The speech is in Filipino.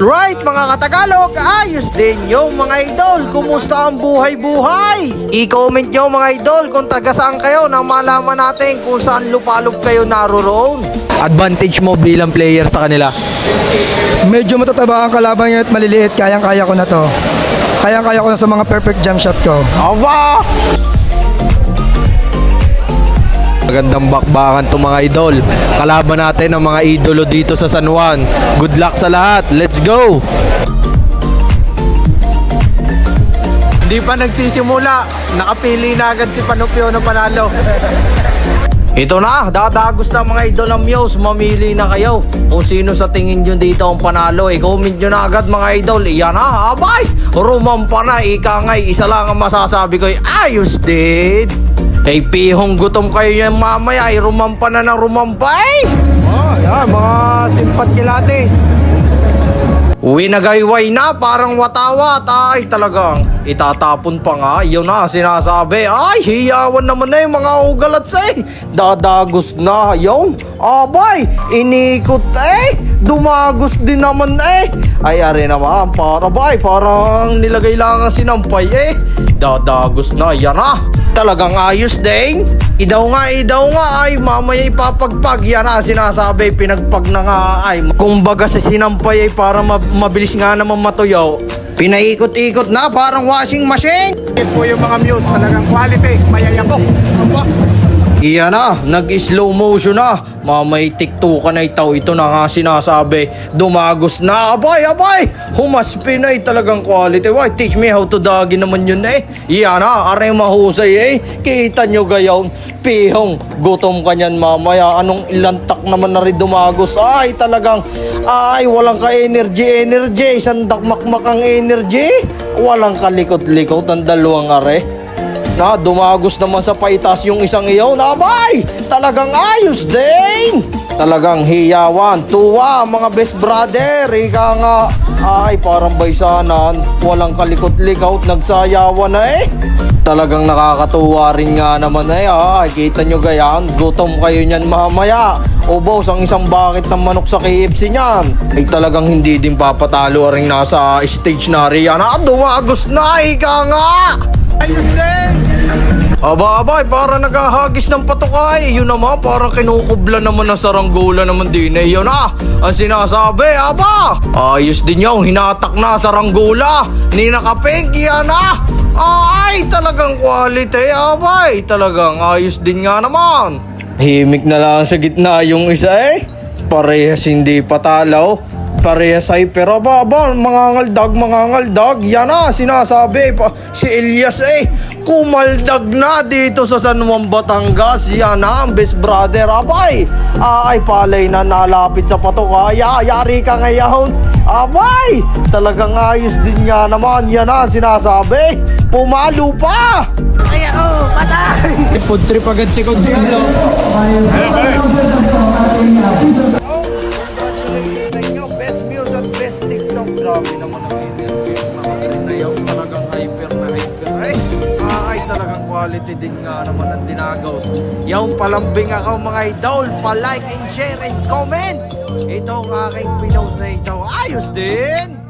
Right mga katagalog, ayos din yung mga idol. Kumusta ang buhay-buhay? I-comment nyo mga idol kung taga saan kayo na malaman natin kung saan lupalop kayo naroroon. Advantage mo bilang player sa kanila? Medyo matataba ang kalaban niya at maliliit. Kayang-kaya ko na to. Kayang-kaya ko na sa mga perfect jump shot ko. Aba! Magandang bakbakan to mga idol. Kalaban natin ang mga idolo dito sa San Juan. Good luck sa lahat. Let's go! Hindi pa nagsisimula, nakapili na agad si Panupio ng panalo. Ito na, dadagos na mga idol ng Muse. Mamili na kayo kung sino sa tingin nyo dito ang panalo. I-comment nyo na agad mga idol. Iyan na, abay! Rumampa na, ikangay. Isa lang ang masasabi ko, ayos din. Eh, pihong gutom kayo yan mamaya. Ay, rumampa na ng rumampa eh. Yan, mga simpat kilates. Winagayway na, parang watawat. Ay, talagang itatapon pa nga. Yun na, sinasabi. Ay, hiyawan naman na yung mga ugalats eh. Dadagos na, yun. Abay, inikot eh. Dumagos din naman eh. Ay, ari naman, parang nilagay lang ang sinampay eh. Dadagos na, yan na. Talagang ayos din. Idaw nga, ay mamaya ipapagpag. Yan na, sinasabi, pinagpag na nga ay. Kumbaga sa sinampay ay para mabilis nga naman matuyaw. Pinaikot-ikot na, parang washing machine. Yes po yung mga Muse, talagang quality, mayayabok. Iyan na, nag-slow motion na. Mamay tiktukan na itaw. Ito na nga sinasabi. Dumagos na. Abay! Humaspin na talagang quality. Why? Teach me how to dagi naman yun eh. Iyan na, aray mahusay eh. Kita nyo gayon. Pihong, gutom ka nyan mamaya. Anong ilantak naman na rin dumagos. Ay, talagang, walang ka-energy. Isang dakmakmak ang energy. Walang kalikot-likot ang dalawang are. Na dumagos naman sa paitas yung isang iyaw. Nabay! Talagang ayos din! Talagang hiyawan. Tuwa mga best brother. Ika nga. Ay parang baysanan. Walang kalikot-likot. Nagsayawan na eh. Talagang nakakatuwa rin nga naman eh. Ay kita nyo gayan. Gutom kayo nyan mamaya. O boss, ang isang bucket ng manok sa KFC niyan ay talagang hindi din papatalo rin nasa stage na riyan. Dumagos na. Ika nga. Ayun din! Aba, para naghahagis ng patukay. Yun naman, parang kinukubla naman ng saranggola naman din eh. Yun na, ang sinasabi, aba! Ayos din yung hinatak na saranggola. Ni nakapink, yan na! Ay, talagang quality, abay. Talagang ayos din nga naman. Himik na lang sa gitna yung isa eh. Parehas hindi patalaw. Parehas ay pero mga ngaldag. Yan na, sinasabi pa si Elias eh. Kumaldag na dito sa San Juan, Batangas. Yan na, ang best brother. Abay, ay palay na nalapit sa patok. Yari ka ngayon. Abay, talagang ayos din nga naman. Yan na, sinasabi. Pumalo pa. Kaya patay! Food trip agad si Consuelo. Congratulations sa inyo, best Muse at best TikTok. Grabe naman ang energy yung nakagaling na yun. Talagang hyper. Ay, talagang quality din nga naman ang dinagaws. Yung palambing ako mga idol, pa-like and share and comment. Ito ang aking pinost na ito. Ayos din!